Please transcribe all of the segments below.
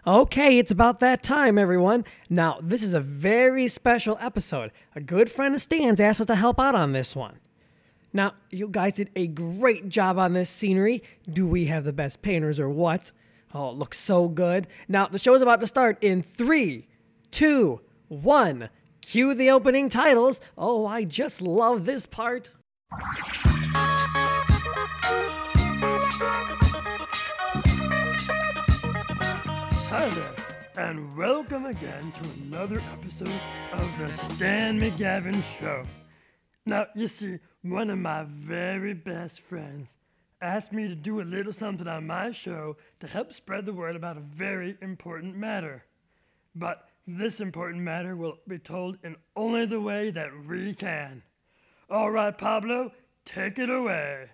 Okay, it's about that time, everyone. Now, this is a very special episode. A good friend of Stan's asked us to help out on this one. Now, you guys did a great job on this scenery. Do we have the best painters or what? Oh, it looks so good. Now, the show's about to start in 3, 2, 1. Cue the opening titles. Oh, I just love this part. Hi there, and welcome again to another episode of the Stan McGavin Show. Now, you see, one of my very best friends asked me to do a little something on my show to help spread the word about a very important matter. But this important matter will be told in only the way that we can. All right, Pablo, take it away.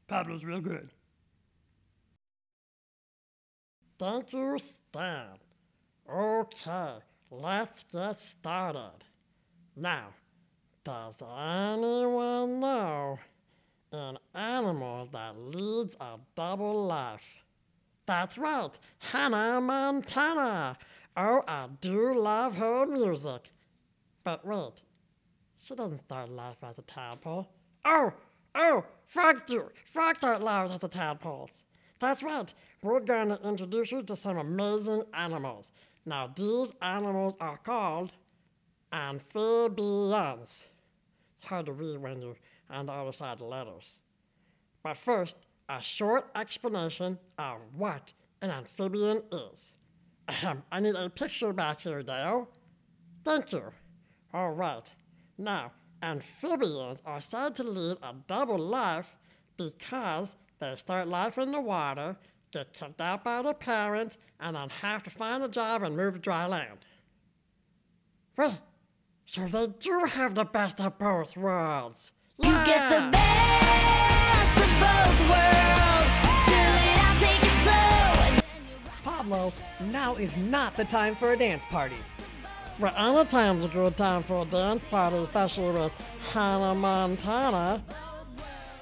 Pablo's real good. Thank you, Stan. Okay, let's get started. Now, does anyone know an animal that leads a double life? That's right, Hannah Montana. Oh, I do love her music. But wait, she doesn't start life as a tadpole. Oh, frogs do. Frogs start lives as a tadpoles. That's right. We're going to introduce you to some amazing animals. Now, these animals are called amphibians. It's hard to read when you're on the other side of the letters. But first, a short explanation of what an amphibian is. I need a picture back here, Dale. Thank you. All right. Now, amphibians are said to lead a double life because they start life in the water, get kicked out by their parents, and then have to find a job and move to dry land. Well, so they do have the best of both worlds. You get the best of both worlds. Chill it out, take it slow, and then you rock. Pablo, now is not the time for a dance party. Well, anytime's a good time for a dance party, especially with Hannah Montana.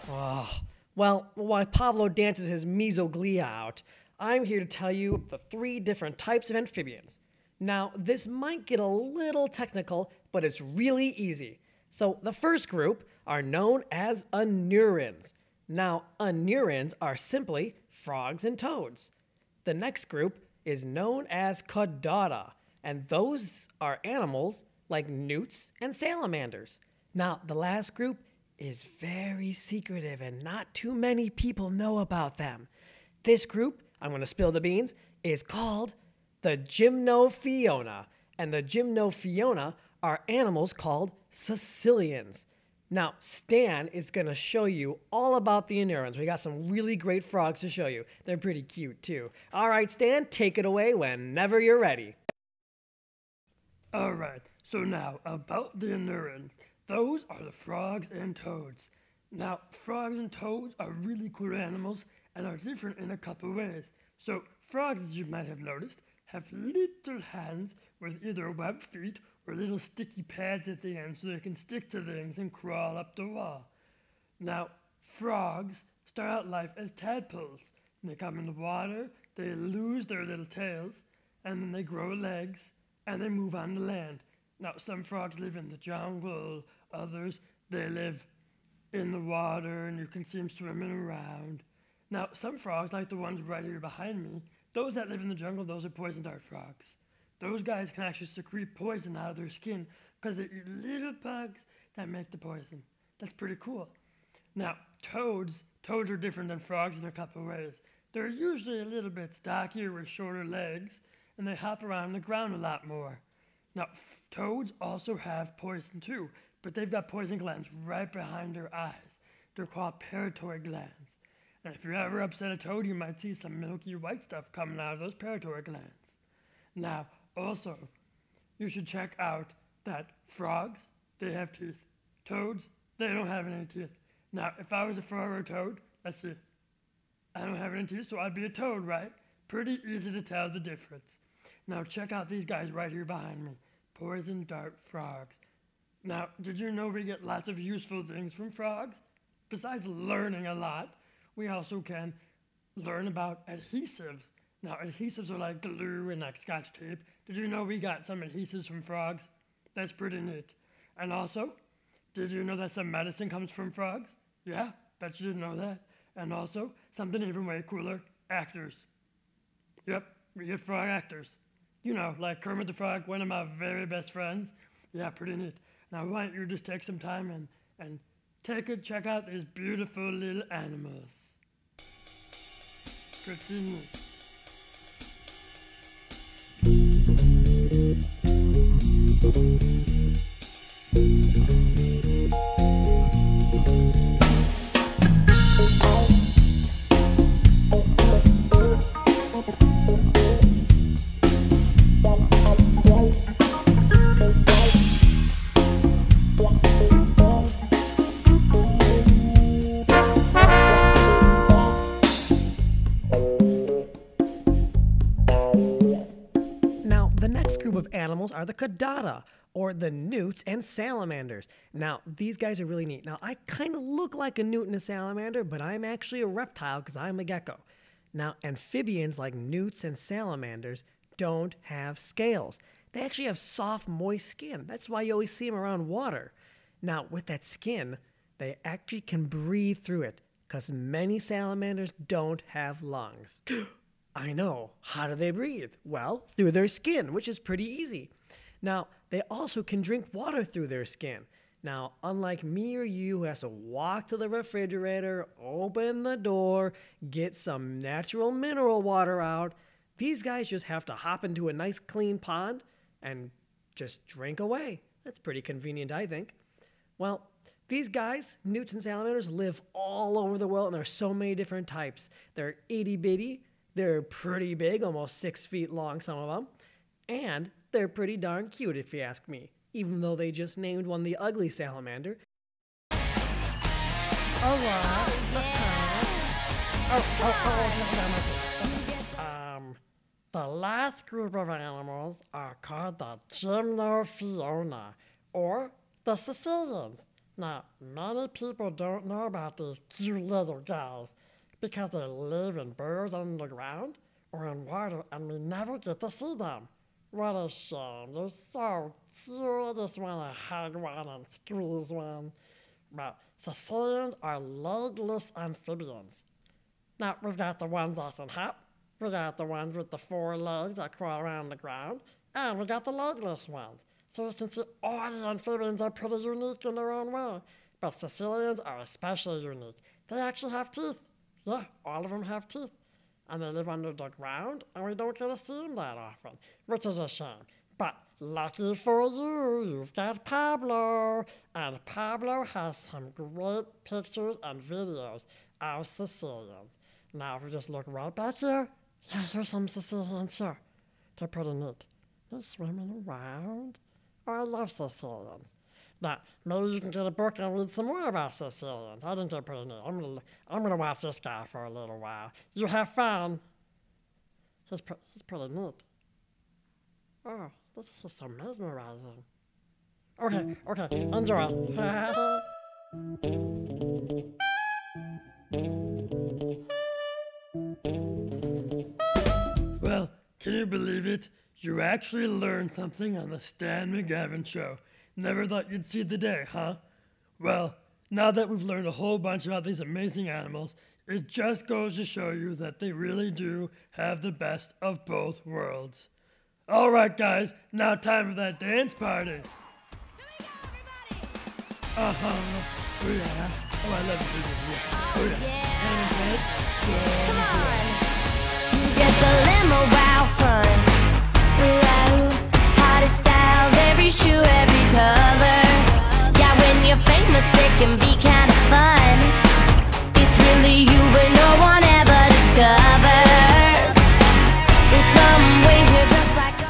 Oh, well, while Pablo dances his mesoglea out, I'm here to tell you the 3 different types of amphibians. Now, this might get a little technical, but it's really easy. So, the first group are known as anurans. Now, anurans are simply frogs and toads. The next group is known as caudata, and those are animals like newts and salamanders. Now, the last group is very secretive and not too many people know about them. This group, I'm going to spill the beans, is called the Gymnophiona, and the Gymnophiona are animals called caecilians. Now, Stan is going to show you all about the anurans. We got some really great frogs to show you. They're pretty cute, too. All right, Stan, take it away whenever you're ready. All right, so now about the anurans. Those are the frogs and toads. Now, frogs and toads are really cool animals and are different in a couple ways. So, frogs, as you might have noticed, have little hands with either webbed feet or little sticky pads at the end so they can stick to things and crawl up the wall. Now, frogs start out life as tadpoles. When they come in the water, they lose their little tails, and then they grow legs, and they move on to land. Now, some frogs live in the jungle, others, they live in the water, and you can see them swimming around. Now, some frogs, like the ones right here behind me, those that live in the jungle, those are poison dart frogs. Those guys can actually secrete poison out of their skin because they eat little bugs that make the poison. That's pretty cool. Now, toads are different than frogs in a couple of ways. They're usually a little bit stockier with shorter legs, and they hop around the ground a lot more. Now, toads also have poison too, but they've got poison glands right behind their eyes. They're called parotid glands. And if you ever upset a toad, you might see some milky white stuff coming out of those parotid glands. Now, also, you should check out that frogs, they have teeth. Toads, they don't have any teeth. Now, if I was a frog or a toad, let's see. I don't have any teeth, so I'd be a toad, right? Pretty easy to tell the difference. Now, check out these guys right here behind me. Poison dart frogs. Now, did you know we get lots of useful things from frogs? Besides learning a lot, we also can learn about adhesives. Now, adhesives are like glue and like scotch tape. Did you know we got some adhesives from frogs? That's pretty neat. And also, did you know that some medicine comes from frogs? Yeah, bet you didn't know that. And also, something even way cooler, actors. Yep, we get frog actors. You know, like Kermit the Frog, one of my very best friends. Yeah, pretty neat. Now, why don't you just take some time and take a check out these beautiful little animals. Pretty neat. Now, the next group of animals are the chordata, or the newts and salamanders. Now, these guys are really neat. Now, I kind of look like a newt and a salamander, but I'm actually a reptile because I'm a gecko. Now, amphibians like newts and salamanders don't have scales. They actually have soft, moist skin. That's why you always see them around water. Now, with that skin, they actually can breathe through it because many salamanders don't have lungs. I know. How do they breathe? Well, through their skin, which is pretty easy. Now, they also can drink water through their skin. Now, unlike me or you who has to walk to the refrigerator, open the door, get some natural mineral water out, these guys just have to hop into a nice clean pond and just drink away. That's pretty convenient, I think. Well, these guys, newts and salamanders, live all over the world, and there's so many different types. They're itty-bitty. They're pretty big, almost 6 feet long, some of them. And they're pretty darn cute, if you ask me, even though they just named one the ugly salamander. The last group of animals are called the Gymnophiona, or the Sicilians. Now, many people don't know about these cute little guys because they live in burrows underground or in water and we never get to see them. What a shame. They're so cute. I just want to hug one and squeeze one. Well, Sicilians are legless amphibians. Now, we've got the ones that can hop. We got the ones with the 4 legs that crawl around the ground. And we got the legless ones. So you can see all the amphibians are pretty unique in their own way. But Sicilians are especially unique. They actually have teeth. Yeah, all of them have teeth. And they live under the ground, and we don't get to see them that often, which is a shame. But lucky for you, you've got Pablo. And Pablo has some great pictures and videos of Sicilians. Now, if we just look right back here, yeah, here's some Sicilians here. They're pretty neat. They're swimming around. Oh, I love Sicilians. Now, maybe you can get a book and read some more about Sicilians. I think they're pretty neat. I'm gonna watch this guy for a little while. You have fun. He's pretty neat. Oh, this is so mesmerizing. Okay, enjoy. Well, can you believe it? You actually learned something on the Stan McGavin show. Never thought you'd see the day, huh? Well, now that we've learned a whole bunch about these amazing animals, it just goes to show you that they really do have the best of both worlds. All right, guys, now time for that dance party. Oh yeah. Oh, I love it. Yeah. Oh yeah. And dance. Come on. You get the limo out front. Ooh, hottest styles, every shoe, every color. Yeah, when you're famous, it can be kind of fun. It's really you, but no one ever discovers. In some ways, you're just like a